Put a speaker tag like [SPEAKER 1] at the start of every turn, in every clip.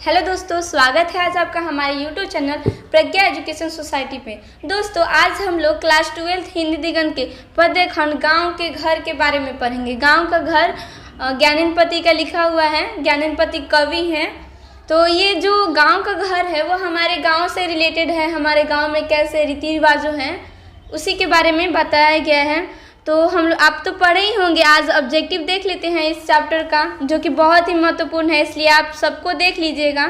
[SPEAKER 1] Hello दोस्तों, स्वागत है आज आपका हमारे यूट्यूब चैनल प्रज्ञा एजुकेशन सोसाइटी पे। दोस्तों आज हम लोग क्लास 12 हिंदी दिगंत के पद्य खंड गाँव के घर के बारे में पढ़ेंगे। गाँव का घर ज्ञानेन्द्र का लिखा हुआ है। ज्ञानेन्द्र कवि हैं। तो ये जो गाँव का घर है वो हमारे गाँव से रिलेटेड है। हमारे गाँव में कैसे रीति रिवाज हैं उसी के बारे में बताया गया है। तो आप तो पढ़े ही होंगे। आज ऑब्जेक्टिव देख लेते हैं इस चैप्टर का, जो कि बहुत ही महत्वपूर्ण है, इसलिए आप सबको देख लीजिएगा।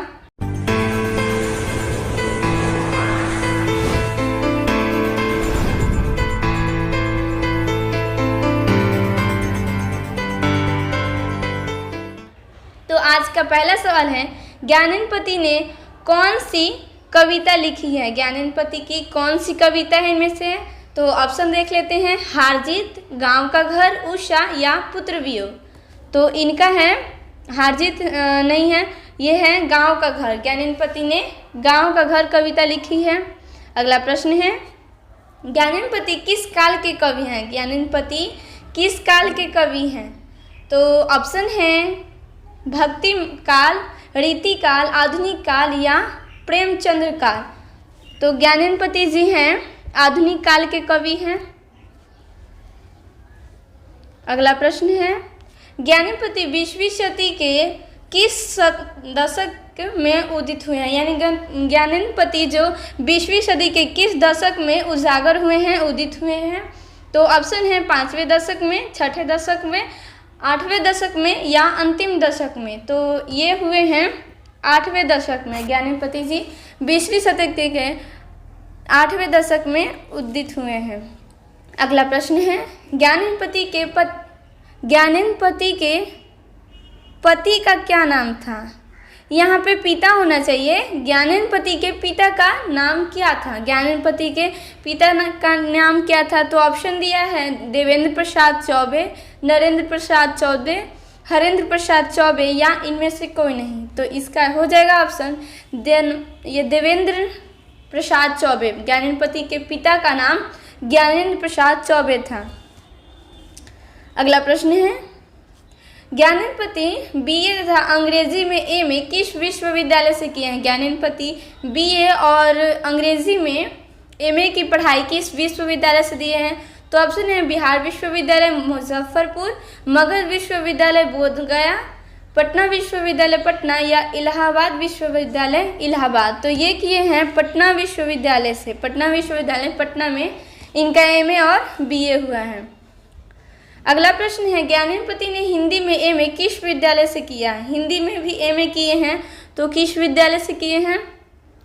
[SPEAKER 1] तो आज का पहला सवाल है, ज्ञानेन्द्र ने कौन सी कविता लिखी है? ज्ञानेन्द्र की कौन सी कविता है इनमें से? तो ऑप्शन देख लेते हैं, हार जीत, गाँव का घर, उषा या पुत्र वियोग। तो इनका है हार जीत नहीं है, ये है गाँव का घर। ज्ञानेन्द्र ने गाँव का घर कविता लिखी है। अगला प्रश्न है, ज्ञानेन्द्र किस काल के कवि हैं? ज्ञानेन्द्र किस काल के कवि हैं? तो ऑप्शन है भक्ति काल, रीति काल, आधुनिक काल या प्रेमचंद्र काल। तो ज्ञानेन्द्र जी हैं आधुनिक काल के कवि हैं। अगला प्रश्न है, ज्ञानेन्द्र 20वीं शती के किस दशक में उदित हुए हैं? यानी ज्ञानेन्द्र जो 20वीं सदी के किस दशक में उजागर हुए हैं, उदित हुए हैं? तो ऑप्शन है 5वें दशक में, 6ठे दशक में, 8वें दशक में या अंतिम दशक में। तो ये हुए हैं 8वें दशक में। ज्ञानेन्द्र जी 20वीं शताब्दी के 8वें दशक में उदित हुए हैं। अगला प्रश्न है, ज्ञानेन्द्र के पति का क्या नाम था? यहाँ पे पिता होना चाहिए। ज्ञानेन्द्र के पिता का नाम क्या था? ज्ञानेन्द्र के पिता का नाम क्या था? तो ऑप्शन दिया है देवेंद्र प्रसाद चौबे, नरेंद्र प्रसाद चौबे, हरेंद्र प्रसाद चौबे या इनमें से कोई नहीं। तो इसका हो जाएगा ऑप्शन ये देवेंद्र प्रसाद चौबे। ज्ञानेन्द्र के पिता का नाम ज्ञानेन्द्र प्रसाद चौबे था। अगला प्रश्न है, ज्ञानेन्द्र बीए तथा अंग्रेजी में एमए किस विश्वविद्यालय से किए हैं? ज्ञानेन्द्र बीए और अंग्रेजी में एमए की पढ़ाई किस विश्वविद्यालय से दिए हैं? तो ऑप्शन है बिहार विश्वविद्यालय मुजफ्फरपुर, मगध विश्वविद्यालय बोधगया, पटना विश्वविद्यालय पटना या इलाहाबाद विश्वविद्यालय इलाहाबाद। तो ये किए हैं पटना विश्वविद्यालय से। पटना विश्वविद्यालय पटना में इनका एमए और बीए हुआ है। अगला प्रश्न है, ज्ञानेन्द्र ने हिंदी में एमए किस विद्यालय से किया है? हिंदी में भी एमए किए हैं, तो किस विद्यालय से किए हैं?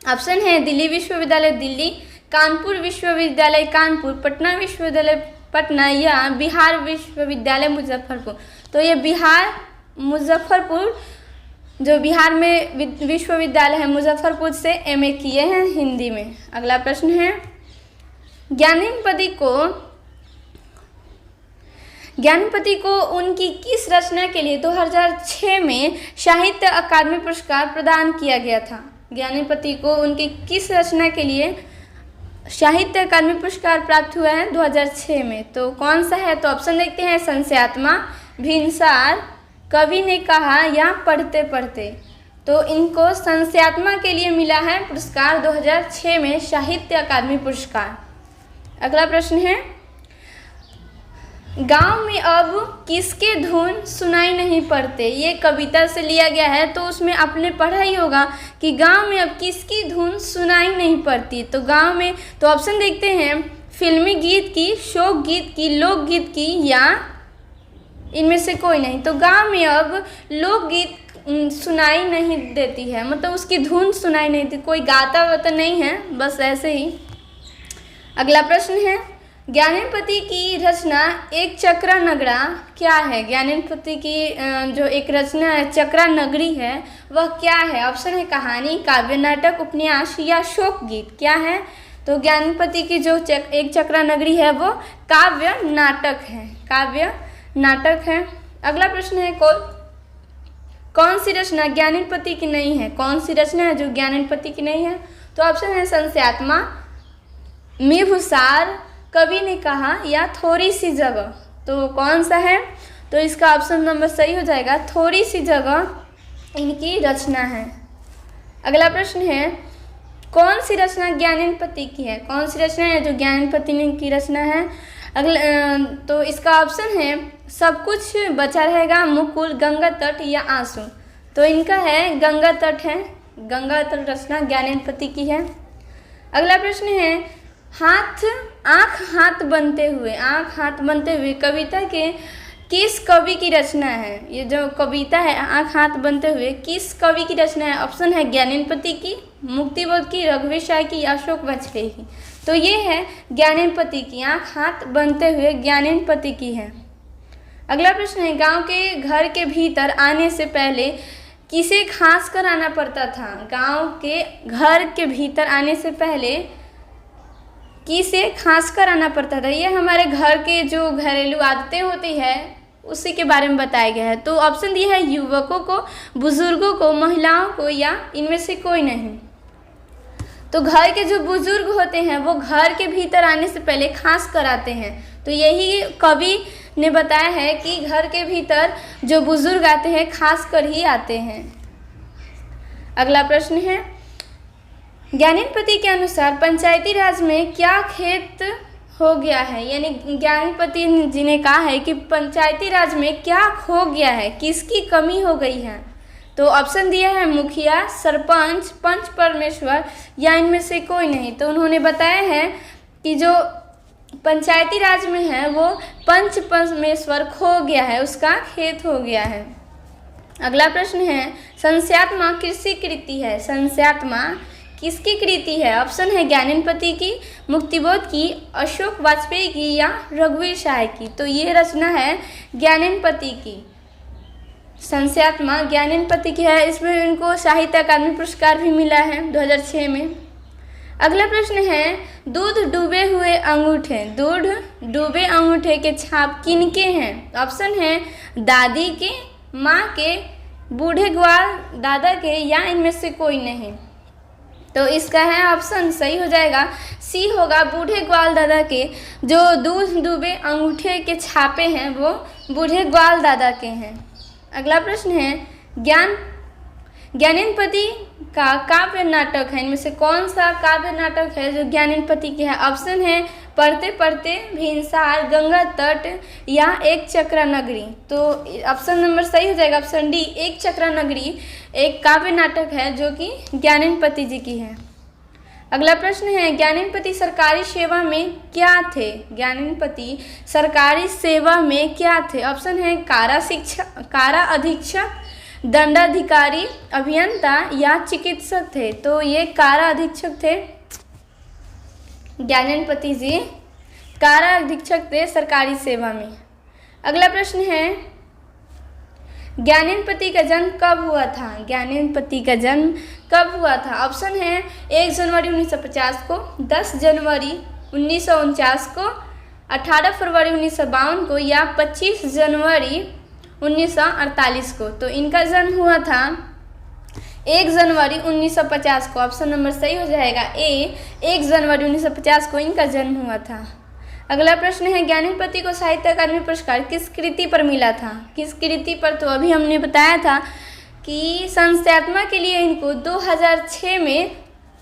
[SPEAKER 1] ऑप्शन है दिल्ली विश्वविद्यालय दिल्ली, कानपुर विश्वविद्यालय कानपुर, पटना विश्वविद्यालय पटना या बिहार विश्वविद्यालय मुजफ्फरपुर। तो ये बिहार मुजफ्फरपुर, जो बिहार में विश्वविद्यालय है मुजफ्फरपुर से एमए किए हैं हिंदी में। अगला प्रश्न है, ज्ञानेन्द्र को उनकी किस रचना के लिए 2006 में साहित्य अकादमी पुरस्कार प्रदान किया गया था? ज्ञानेन्द्र को उनकी किस रचना के लिए साहित्य अकादमी पुरस्कार प्राप्त हुआ है 2006 में? तो कौन सा है? तो ऑप्शन देखते हैं, संस्यात्मा, भिनसार, कवि ने कहा या पढ़ते पढ़ते। तो इनको संस्यात्मा के लिए मिला है पुरस्कार 2006 में, साहित्य अकादमी पुरस्कार। अगला प्रश्न है, गांव में अब किसके धुन सुनाई नहीं पड़ते? ये कविता से लिया गया है, तो उसमें आपने पढ़ा ही होगा कि गांव में अब किसकी धुन सुनाई नहीं पड़ती। तो गांव में, तो ऑप्शन देखते हैं, फिल्मी गीत की, शोक गीत की, लोकगीत की या इनमें से कोई नहीं। तो गांव में अब लोकगीत सुनाई नहीं देती है, मतलब उसकी धुन सुनाई नहीं देती, कोई गाता वाता नहीं है, बस ऐसे ही। अगला प्रश्न है, ज्ञानेन्द्र की रचना एक चक्रा नगरा क्या है? ज्ञानेन्द्र की जो एक रचना है चक्रा नगरी है, वह क्या है? ऑप्शन है कहानी, काव्य, नाटक, उपन्यास या शोक गीत। क्या है? तो ज्ञानेन्द्र की जो एक चक्रा नगरी है वो काव्य नाटक है, काव्य नाटक है। अगला प्रश्न है, कौन सी रचना ज्ञानेन्द्र की नहीं है? कौन सी रचना है जो ज्ञानेन्द्र की नहीं है? तो ऑप्शन है संस्यात्मा, मिभुसार, कवि ने कहा या थोड़ी सी जगह। तो कौन सा है? तो इसका ऑप्शन नंबर सही हो जाएगा, थोड़ी सी जगह इनकी रचना है। अगला प्रश्न है, कौन सी रचना ज्ञानेन्द्रपति की है? कौन सी रचना है जो ज्ञानेन्द्रपति की रचना है? तो इसका ऑप्शन है सब कुछ बचा रहेगा, मुकुल, गंगा तट या आंसू। तो इनका है गंगा तट है, गंगा तट रचना ज्ञानेन्द्रपति की है। अगला प्रश्न है, आँख हाथ बनते हुए कविता के किस कवि की रचना है? ये जो कविता है आँख हाथ बनते हुए किस कवि की रचना है? ऑप्शन है ज्ञानेन्द्रपति की, मुक्तिबोध की, रघुवीर शाह की, अशोक वाजपेयी की। तो ये है ज्ञानेन्द्रपति की, आँख हाथ बनते हुए ज्ञानेन्द्रपति की है। अगला प्रश्न है, गांव के घर के भीतर आने से पहले किसे खास कर आना पड़ता था? गांव के घर के भीतर आने से पहले किसे खास कर आना पड़ता था? ये हमारे घर के जो घरेलू आदतें होती है उसी के बारे में बताया गया है। तो ऑप्शन दिया है युवकों को, बुजुर्गों को, महिलाओं को या इनमें से कोई नहीं। तो घर के जो बुजुर्ग होते हैं वो घर के भीतर आने से पहले खास कर आते हैं। तो यही कवि ने बताया है कि घर के भीतर जो बुजुर्ग आते हैं खास कर ही आते हैं। अगला प्रश्न है, ज्ञानेन्द्रपति के अनुसार पंचायती राज में क्या खेत हो गया है? यानी ज्ञानेन्द्रपति जी ने कहा है कि पंचायती राज में क्या खो गया है, किसकी कमी हो गई है? तो ऑप्शन दिया है मुखिया, सरपंच, पंच परमेश्वर या इनमें से कोई नहीं। तो उन्होंने बताया है कि जो पंचायती राज में है वो पंच परमेश्वर खो गया है, उसका खेत हो गया है। अगला प्रश्न है, संस्यात्मा किसकी कृति है? संस्यात्मा किसकी कृति है? ऑप्शन है ज्ञानेन्द्रपति की, मुक्तिबोध की, अशोक वाजपेयी की या रघुवीर शाह की। तो ये रचना है ज्ञानेन्द्रपति की। संस्यात्मा ज्ञानेन्द्रपति की है। इसमें इनको साहित्य अकादमी पुरस्कार भी मिला है 2006 में। अगला प्रश्न है, दूध डूबे हुए अंगूठे, दूध डूबे अंगूठे के छाप किनके हैं? ऑप्शन है दादी के, माँ के, बूढ़े ग्वाल दादा के या इनमें से कोई नहीं। तो इसका है ऑप्शन सही हो जाएगा, सी होगा, बूढ़े ग्वाल दादा के। जो दूध डूबे अंगूठे के छापे हैं वो बूढ़े ग्वाल दादा के हैं। अगला प्रश्न है, ज्ञानेन्द्रपति का काव्य नाटक है, इनमें से कौन सा काव्य नाटक है जो ज्ञानेन्द्रपति की है? ऑप्शन है पढ़ते पढ़ते, भिनसार, गंगा तट या एक चक्रा नगरी। तो ऑप्शन नंबर सही हो जाएगा, ऑप्शन डी, एक चक्रा नगरी एक काव्य नाटक है जो कि ज्ञानेन्द्रपति जी की है। अगला प्रश्न है, ज्ञानेन्द्रपति सरकारी सेवा में क्या थे? ज्ञानेन्द्रपति सरकारी सेवा में क्या थे? ऑप्शन है कारा अधीक्षक, दंडाधिकारी, अभियंता या चिकित्सक थे। तो ये कारा अधीक्षक थे, ज्ञानेन्द्रपति जी कारा अधीक्षक थे सरकारी सेवा में। अगला प्रश्न है, ज्ञानेन्द्रपति का जन्म कब हुआ था? ज्ञानेन्द्रपति का जन्म कब हुआ था? ऑप्शन है 1 जनवरी 1950 को, 10 जनवरी 1949 को, 18 फरवरी 1952 को या 25 जनवरी 1948 को। तो इनका जन्म हुआ था 1 जनवरी 1950 को। ऑप्शन नंबर सही हो जाएगा ए, 1 जनवरी 1950 को इनका जन्म हुआ था। अगला प्रश्न है, ज्ञानेन्द्रपति को साहित्य अकादमी पुरस्कार किस कृति पर मिला था? किस कृति पर? तो अभी हमने बताया था कि संस्यात्मा के लिए इनको 2006 में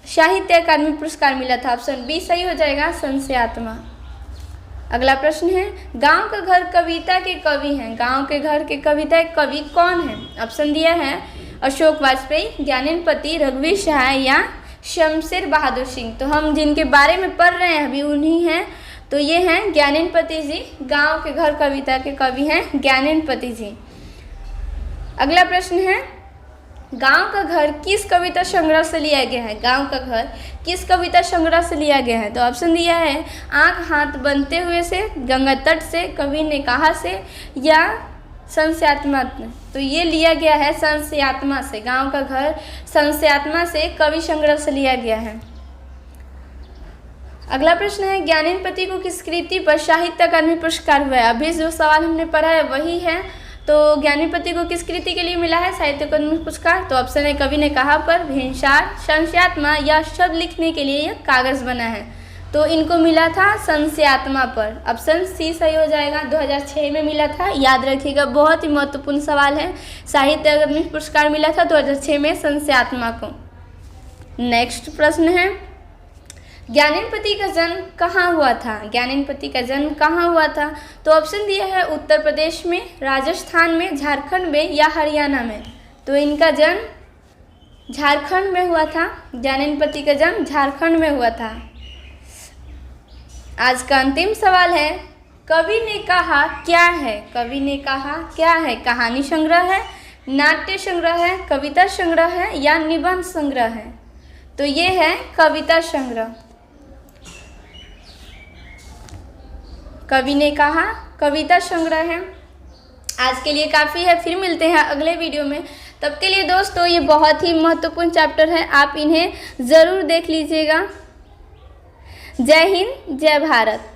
[SPEAKER 1] साहित्य अकादमी पुरस्कार मिला था। ऑप्शन बी सही हो जाएगा, संस्यात्मा। अगला प्रश्न है, गांव का घर कविता के कवि हैं, गांव के घर के कविता के कवि कौन है? ऑप्शन दिया है अशोक वाजपेयी, ज्ञानेन्द्रपति, रघुवीर शाह या शमशेर बहादुर सिंह। तो हम जिनके बारे में पढ़ रहे हैं अभी उन्हीं हैं। तो ये हैं ज्ञानेन्द्रपति जी, गांव के घर कविता के कवि हैं ज्ञानेन्द्रपति जी। अगला प्रश्न है, गांव का घर किस कविता संग्रह से लिया गया है? गांव का घर किस कविता संग्रह से लिया गया है? तो ऑप्शन दिया है आँख हाथ बनते हुए से, गंगा तट से, कवि ने कहा से या संस्यात्मा। तो ये लिया गया है संस्यात्मा से। गांव का घर संस्यात्मा से कवि संग्रह से लिया गया है। अगला प्रश्न है, ज्ञानेन्द्रपति को किस कृति पर साहित्य अकादमी पुरस्कार हुआ है? अभी जो सवाल हमने पढ़ा है वही है। तो ज्ञानेन्द्रपति को किस कृति के लिए मिला है साहित्य अकादमी पुरस्कार? तो ऑप्शन है कवि ने कहा पर, भिनसार, संस्यात्मा या शब्द लिखने के लिए यह कागज बना है। तो इनको मिला था संस्यात्मा पर। ऑप्शन सी सही हो जाएगा, 2006 में मिला था। याद रखिएगा, बहुत ही महत्वपूर्ण सवाल है। साहित्य अकादमी पुरस्कार मिला था 2006 में संस्यात्मा को। नेक्स्ट प्रश्न है, ज्ञानेन्द्रपति का जन्म कहाँ हुआ था? ज्ञानेन्द्रपति का जन्म कहाँ हुआ था? तो ऑप्शन दिया है उत्तर प्रदेश में, राजस्थान में, झारखंड में या हरियाणा में। तो इनका जन्म झारखंड में हुआ था। ज्ञानेन्द्रपति का जन्म झारखंड में हुआ था। आज का अंतिम सवाल है, कवि ने कहा क्या है? कवि ने कहा क्या है? कहानी संग्रह है, नाट्य संग्रह है, कविता संग्रह है या निबंध संग्रह है? तो ये है कविता संग्रह। कवि ने कहा कविता संग्रह है। आज के लिए काफ़ी है, फिर मिलते हैं अगले वीडियो में। तब के लिए दोस्तों ये बहुत ही महत्वपूर्ण चैप्टर है, आप इन्हें ज़रूर देख लीजिएगा। जय हिंद, जय भारत।